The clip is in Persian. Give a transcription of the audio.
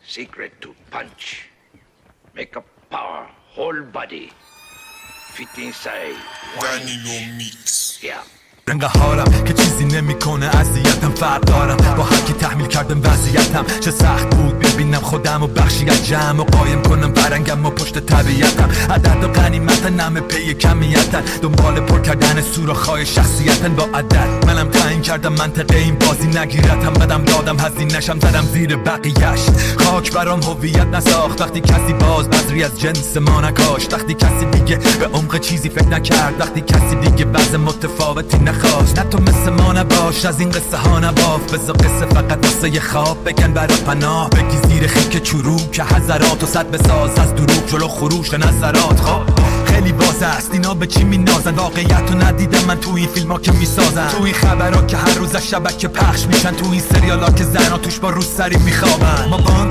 Secret to punch. Make a power, whole body. Fit inside. Danilo Mix. Yeah. انقدر حالم که چیزی نمیکنه اذیتم فرق دارم با هر کی تحمیل کردم وضعیتم چه سخت بود ببینم خودم و بخشی از جمع و قایم کنم فرنگم و پشت طبیعتم عدد و غنیمتن همه پی کمیتن دنبال پر کردن سوراخ‌های شخصیتن با عدد منم تعیین کردم منطقه این بازی نگیرتم بدم دادم هزینه‌شم زدم زیر بقیه‌اش خاک برام هویت نساخت وقتی کسی باز بذری از جنس ما نکاشت وقتی کسی دیگه به عمق چیزی فکر نکرد وقتی کسی دیگه وضع متفاوتی نخواست نه تو مثل ما نباش از این قصه ها نباف بذار قصه فقط واسه یه خواب بگن برا پناه بگی زیر خیک چروک که حضرات و صد بساز از دروغ جلو خروش نظرات خب خیلی باز است اینا به چی مینازن واقعیت رو ندیدم من تو این فیلم ها که میسازن تو این خبرها که هر روز از شبکه پخش میشن تو این سریال ها که زنها توش با روسری میخوابن ما